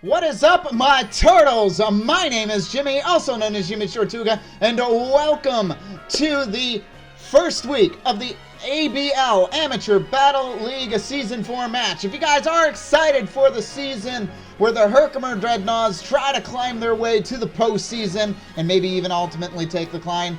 What is up, my turtles? My name is Jimmy, also known as YmmijTortuga, and welcome to the first week of the ABL Amateur Battle League Season 4 match. If you guys are excited for the season where the Herkimer Drednaws try to climb their way to the postseason and maybe even ultimately take the crown.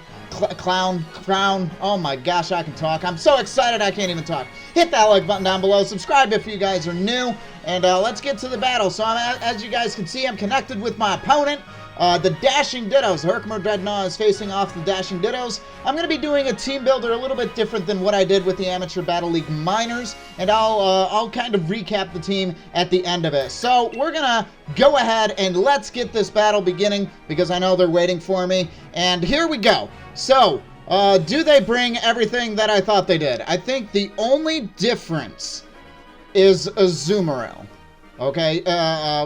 Oh my gosh, I can talk. I'm so excited I can't even talk. Hit that like button down below. Subscribe if you guys are new. And let's get to the battle. So as you guys can see, I'm connected with my opponent, the Dashing Dittos. Herkimer Drednaws is facing off the Dashing Dittos. I'm going to be doing a team builder a little bit different than what I did with the Amateur Battle League Minors. And I'll kind of recap the team at the end of it. So we're going to go ahead and let's get this battle beginning because I know they're waiting for me. And here we go. So, do they bring everything that I thought they did? I think the only difference is Azumarill. Okay,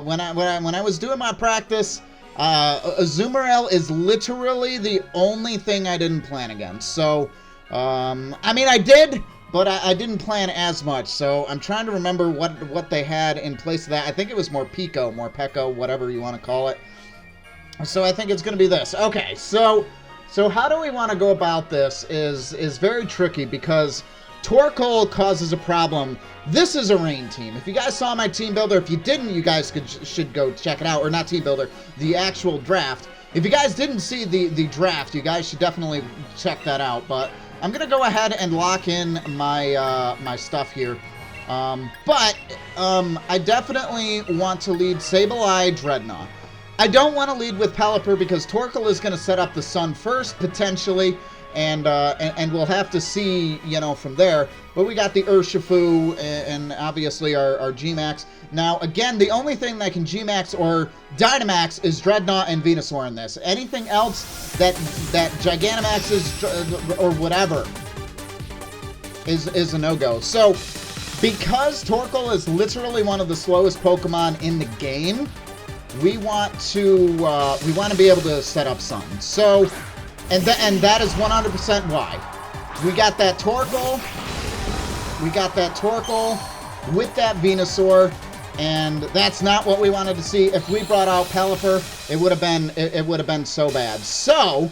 when I was doing my practice, Azumarill is literally the only thing I didn't plan against. So, I mean, I did, but I didn't plan as much. So I'm trying to remember what they had in place of that. I think it was more Peko, whatever you want to call it. So I think it's going to be this. Okay, so how do we want to go about this is very tricky because Torkoal causes a problem. This is a rain team. If you guys saw my team builder, if you didn't, you guys should go check it out. Or not team builder, the actual draft. If you guys didn't see the draft, you guys should definitely check that out. But I'm going to go ahead and lock in my, my stuff here. But I definitely want to lead Sableye Drednaw. I don't want to lead with Pelipper because Torkoal is going to set up the Sun first, potentially, and we'll have to see, you know, from there. But we got the Urshifu and obviously our G-Max. Now, again, the only thing that can G-Max or Dynamax is Drednaw and Venusaur in this. Anything else that Gigantamax is, or whatever, is a no-go. So, because Torkoal is literally one of the slowest Pokemon in the game, we want to be able to set up something. So, and that is 100% why. We got that Torkoal. We got that Torkoal with that Venusaur, and that's not what we wanted to see. If we brought out Pelipper, it would have been so bad. So,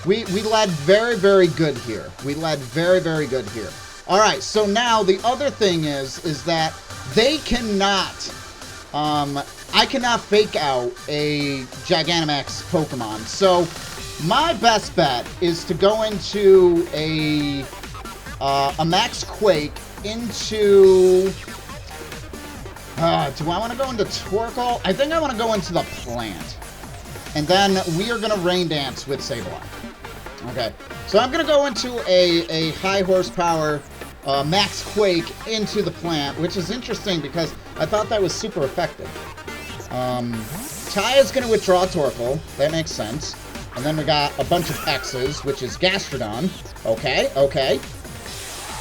we led very, very good here. We led very, very good here. All right. So now the other thing is that they cannot. I cannot fake out a Gigantamax Pokemon. So, my best bet is to go into a Max Quake into... do I want to go into Torkoal? I think I want to go into the plant. And then we are going to Rain Dance with Sableye. Okay. So, I'm going to go into a high horsepower Max Quake into the plant, which is interesting because I thought that was super effective. Taya's going to withdraw Torkoal. That makes sense. And then we got a bunch of X's, which is Gastrodon. Okay, okay.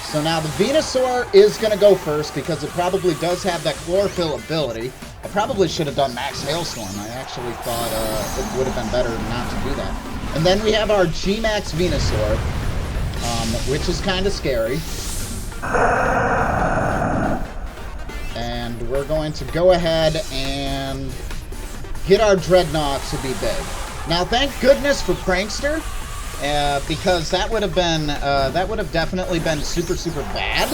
So now the Venusaur is going to go first because it probably does have that Chlorophyll ability. I probably should have done Max Hailstorm. I actually thought it would have been better not to do that. And then we have our G-Max Venusaur, which is kind of scary. And we're going to go ahead and get our Dreadnought to be big. Now, thank goodness for Prankster, because that would have definitely been super, super bad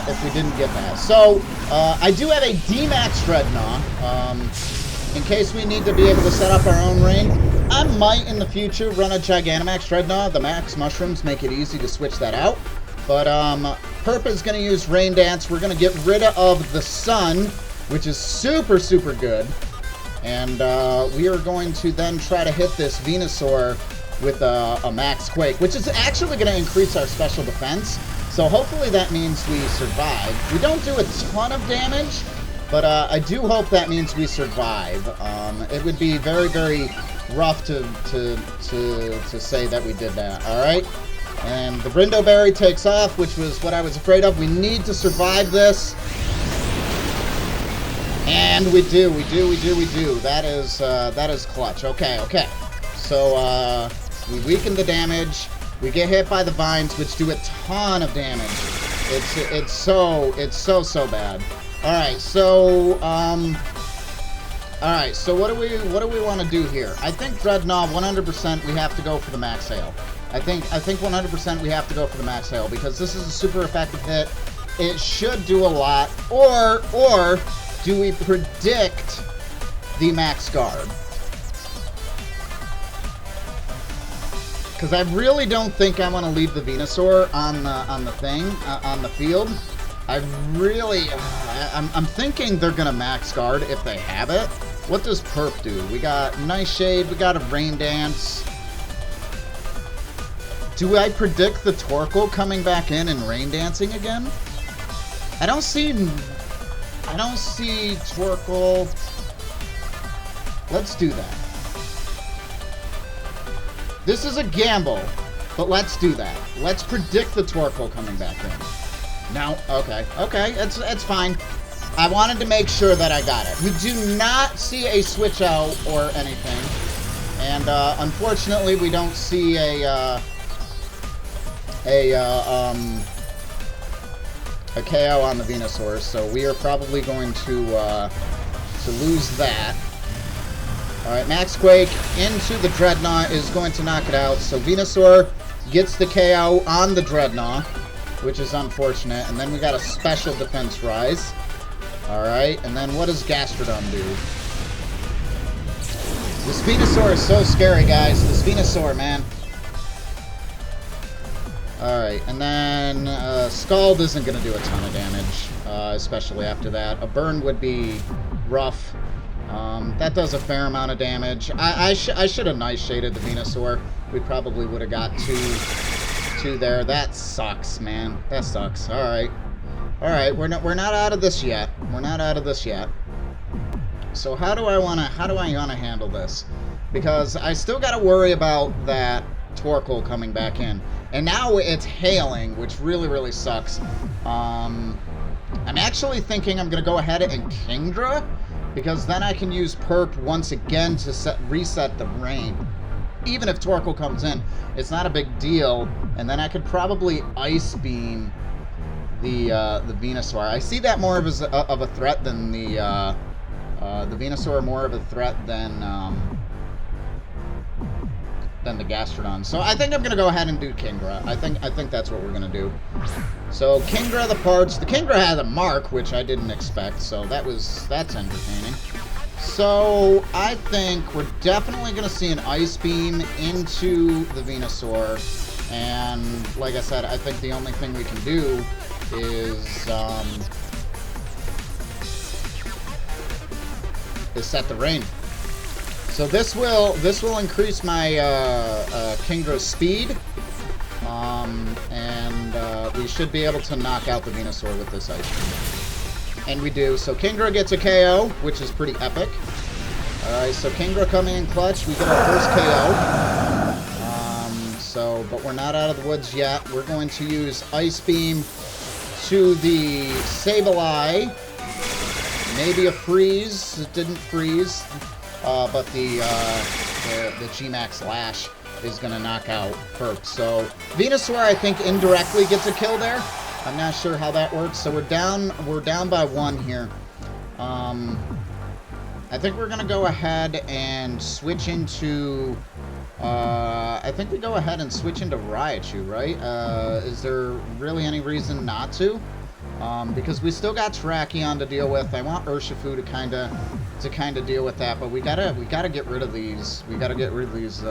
if we didn't get that. So, I do have a D-Max Drednaw, in case we need to be able to set up our own rain. I might, in the future, run a Gigantamax Drednaw. The Max Mushrooms make it easy to switch that out. But, Perp is going to use Rain Dance. We're going to get rid of the Sun, which is super, super good. And, we are going to then try to hit this Venusaur with a Max Quake, which is actually going to increase our special defense. So hopefully that means we survive. We don't do a ton of damage, but, I do hope that means we survive. It would be very, very rough to say that we did that, alright? And the Brindo Berry takes off, which was what I was afraid of. We need to survive this. And we do. That is clutch. Okay, okay. So, we weaken the damage. We get hit by the vines, which do a ton of damage. It's so bad. Alright, so, Alright, so what do we want to do here? I think Drednaw 100% we have to go for the max hail. I think 100% we have to go for the max hail because this is a super effective hit. It should do a lot. Or do we predict the max guard? Because I really don't think I want to leave the Venusaur on the field. I'm thinking they're gonna max guard if they have it. What does Perp do? We got Nice Shade, we got a Rain Dance. Do I predict the Torkoal coming back in and Rain Dancing again? I don't see Torkoal. Let's do that. This is a gamble, but let's do that. Let's predict the Torkoal coming back in. No, okay, it's fine. I wanted to make sure that I got it. We do not see a switch out or anything, and unfortunately, we don't see a KO on the Venusaur, so we are probably going to lose that. All right, Max Quake into the Drednaw is going to knock it out. So Venusaur gets the KO on the Drednaw, which is unfortunate. And then we got a special defense rise. All right, and then what does Gastrodon do? This Venusaur is so scary, guys. This Venusaur, man. All right, and then Scald isn't going to do a ton of damage, especially after that. A burn would be rough. That does a fair amount of damage. I should have Nice Shaded the Venusaur. We probably would have got two there. That sucks, man. That sucks. All right. We're not out of this yet. We're not out of this yet. So how do I wanna handle this? Because I still gotta worry about that Torkoal coming back in. And now it's hailing, which really sucks. I'm actually thinking I'm gonna go ahead and Kingdra, because then I can use Perp once again to reset the rain. Even if Torkoal comes in, it's not a big deal, and then I could probably Ice Beam the Venusaur. I see that more of a threat than the Venusaur, more of a threat than the Gastrodon. So I think I'm gonna go ahead and do Kingdra. I think that's what we're gonna do. So Kingdra the parts. The Kingdra has a mark, which I didn't expect, so that's entertaining. So I think we're definitely gonna see an Ice Beam into the Venusaur, and like I said, I think the only thing we can do is set the rain. So this will increase my Kingdra's speed, and we should be able to knock out the Venusaur with this Ice Beam. And we do. So Kingdra gets a KO, which is pretty epic. Alright, so Kingdra coming in clutch. We get our first KO. But we're not out of the woods yet. We're going to use Ice Beam to the Sableye. Maybe a freeze. It didn't freeze. But the G-Max Lash is going to knock out Perp. So Venusaur, I think, indirectly gets a kill there. I'm not sure how that works. So we're down by one here. I think we're gonna go ahead and switch into. I think we go ahead and switch into Raichu, right? Is there really any reason not to? Because we still got Terrakion to deal with. I want Urshifu to kind of deal with that, but we gotta get rid of these. We gotta get rid of these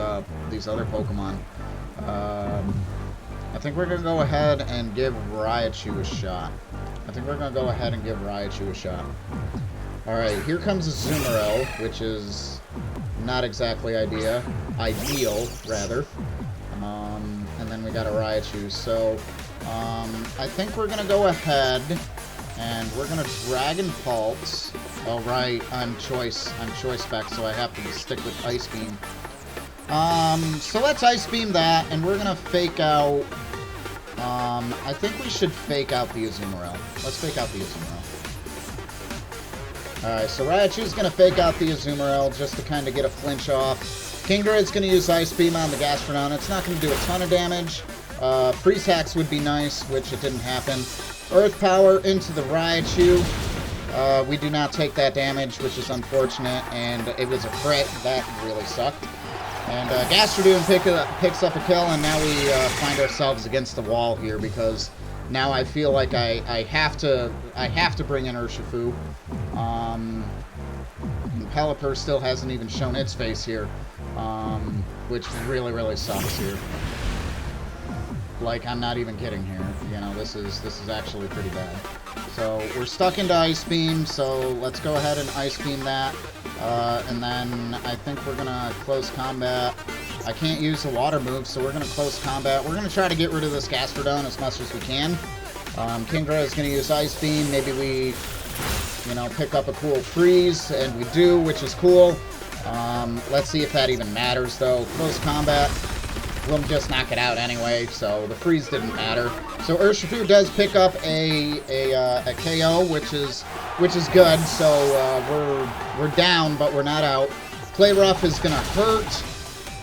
other Pokemon. I think we're gonna go ahead and give Raichu a shot. Alright, here comes a Azumarill, which is not exactly ideal, rather. And then we got a Raichu. So, I think we're gonna go ahead and we're gonna Dragon Pulse. Oh, right, I'm choice spec, so I have to stick with Ice Beam. So let's Ice Beam that, and we're gonna fake out. I think we should fake out the Azumarill. Let's fake out the Azumarill. Alright, so Raichu's going to fake out the Azumarill just to kind of get a flinch off. Kingdra is going to use Ice Beam on the Gastrodon. It's not going to do a ton of damage. Freeze Hacks would be nice, which it didn't happen. Earth Power into the Raichu. We do not take that damage, which is unfortunate, and it was a crit. That really sucked. And Gastrodoon picks up a kill, and now we find ourselves against the wall here because now I feel like I have to bring in Urshifu. Pelipper still hasn't even shown its face here, which really sucks here. Like, I'm not even kidding here. You know, this is actually pretty bad. So we're stuck into Ice Beam, so let's go ahead and Ice Beam that. And then I think we're gonna close combat. I can't use the water move, so we're gonna close combat. We're gonna try to get rid of this Gastrodon as much as we can. Kingdra is gonna use Ice Beam. Maybe we, you know, pick up a cool freeze, and we do, which is cool. Let's see if that even matters, though. Close combat. We'll just knock it out anyway, so the freeze didn't matter. So Urshifu does pick up a KO, which is good. So we're down, but we're not out. Play Rough is gonna hurt,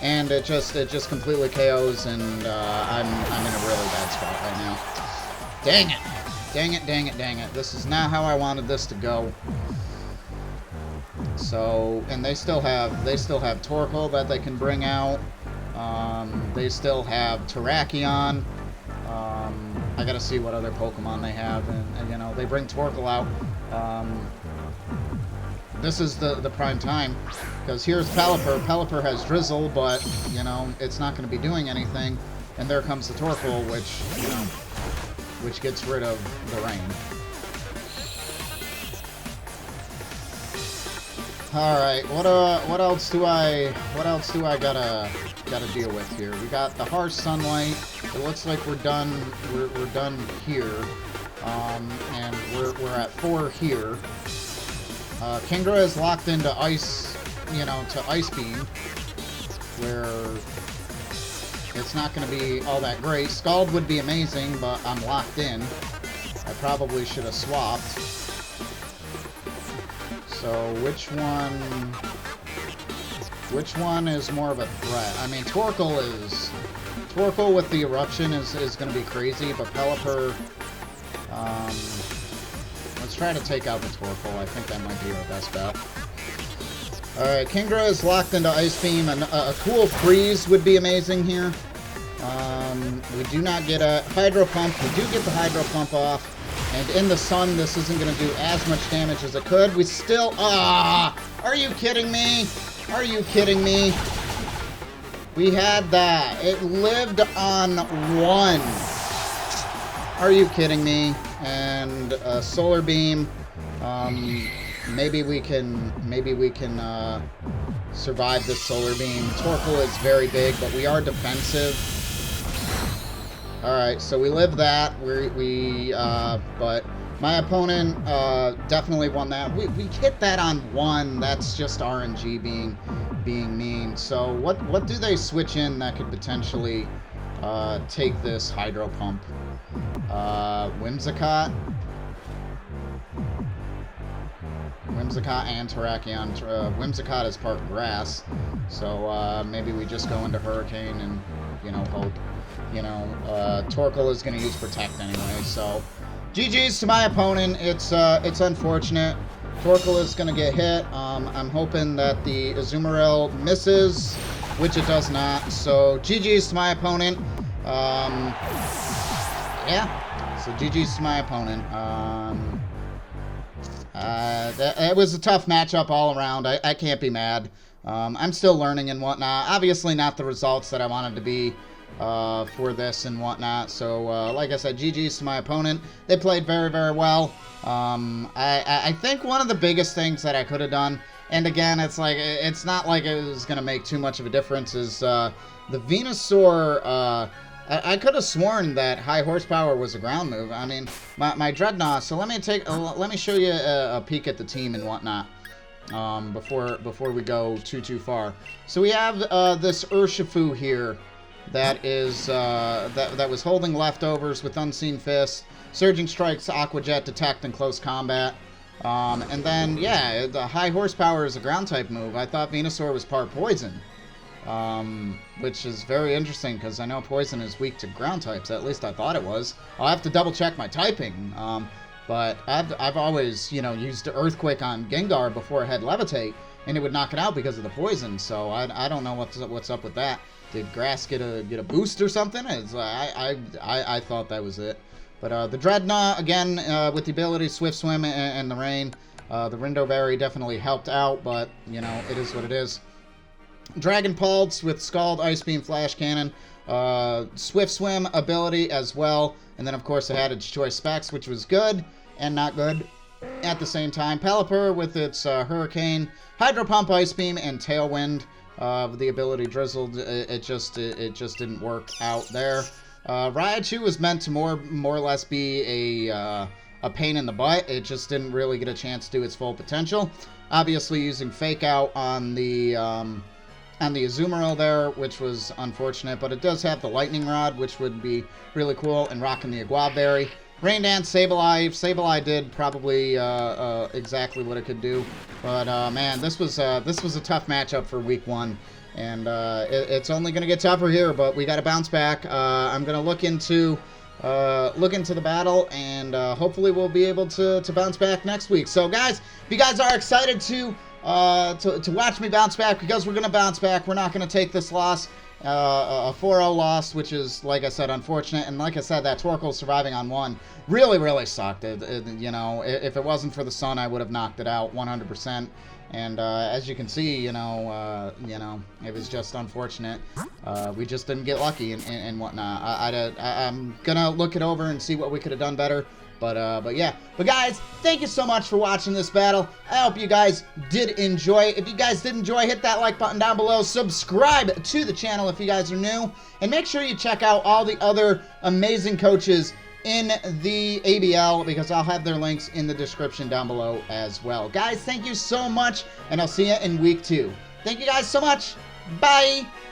and it just completely KOs, and I'm in a really bad spot right now. Dang it! Dang it! This is not how I wanted this to go. So, and they still have Torkoal that they can bring out. They still have Terrakion. I gotta see what other Pokemon they have, and you know, they bring Torkoal out. This is the prime time, because here's Pelipper. Pelipper has Drizzle, but, you know, it's not going to be doing anything. And there comes the Torkoal, which gets rid of the rain. Alright, what else do I gotta deal with here? We got the harsh sunlight. It looks like we're done here. And we're at 4 here. Kingdra is locked into ice, you know, to Ice Beam, where it's not going to be all that great. Scald would be amazing, but I'm locked in. I probably should have swapped. So which one is more of a threat? I mean, Torkoal with the eruption is going to be crazy, but Pelipper, let's try to take out the Torkoal. I think that might be our best bet. Alright, Kingdra is locked into Ice Beam, and a cool freeze would be amazing here. We do not get a Hydro Pump. We do get the Hydro Pump off. And in the sun, this isn't going to do as much damage as it could. We still... are you kidding me? Are you kidding me? We had that. It lived on 1. Are you kidding me? And Solar Beam. Maybe we can survive this Solar Beam. Torkoal is very big, but we are defensive. Alright, so we live that. But my opponent definitely won that. We hit that on 1. That's just RNG being mean. So what do they switch in that could potentially take this Hydro Pump? Whimsicott and Terrakion. Whimsicott is part grass, so maybe we just go into Hurricane and, you know, hope. You know, Torkoal is going to use Protect anyway, so GG's to my opponent. It's unfortunate. Torkoal is going to get hit. I'm hoping that the Azumarill misses, which it does not. So GG's to my opponent. Yeah. So GG's to my opponent. It was a tough matchup all around. I can't be mad. I'm still learning and whatnot. Obviously not the results that I wanted to be for this and whatnot. So, like I said, GG's to my opponent. They played very, very well. I think one of the biggest things that I could have done, and again, it's like, it's not like it was going to make too much of a difference, is the Venusaur, I could have sworn that high horsepower was a ground move. I mean, my Drednaws. So let me show you a peek at the team and whatnot. Before we go too far. So we have this Urshifu here that is that was holding leftovers with Unseen Fist, Surging Strikes, Aqua Jet, Detect, and Close Combat. And then, yeah, the high horsepower is a ground type move. I thought Venusaur was part poison, which is very interesting because I know poison is weak to ground types. At least I thought it was. I'll have to double check my typing. But I've always, you know, used Earthquake on Gengar before it had Levitate, and it would knock it out because of the poison. So I don't know what's up with that. Did Grass get a boost or something? I thought that was it. But the Drednaw, again, with the ability to Swift Swim and the rain, the Rindo Berry definitely helped out, but, you know, it is what it is. Dragon Pulse with Scald, Ice Beam, Flash Cannon, Swift Swim ability as well, and then, of course, it had its choice specs, which was good and not good at the same time. Pelipper with its Hurricane, Hydro Pump, Ice Beam, and Tailwind. The ability Drizzled, it just didn't work out there. Raichu was meant to more or less be a pain in the butt. It just didn't really get a chance to do its full potential. Obviously, using Fake Out on the Azumarill there, which was unfortunate, but it does have the Lightning Rod, which would be really cool, and rocking the Aguab Berry. Rain Dance, Sableye. Sableye did probably exactly what it could do, but man, this was a tough matchup for Week 1, and it's only going to get tougher here. But we got to bounce back. I'm going to look into the battle, and hopefully we'll be able to bounce back next week. So, guys, if you guys are excited to watch me bounce back, because we're going to bounce back, we're not going to take this loss. A 4-0 loss, which is, like I said, unfortunate. And like I said, that Torkoal surviving on 1 really sucked. You know, if it wasn't for the sun, I would have knocked it out 100%. And as you can see, you know, it was just unfortunate. We just didn't get lucky and whatnot. I'm gonna look it over and see what we could have done better. But yeah. But guys, thank you so much for watching this battle. I hope you guys did enjoy. If you guys did enjoy, hit that like button down below. Subscribe to the channel if you guys are new. And make sure you check out all the other amazing coaches in the ABL, because I'll have their links in the description down below as well. Guys, thank you so much, and I'll see you in Week 2. Thank you guys so much. Bye.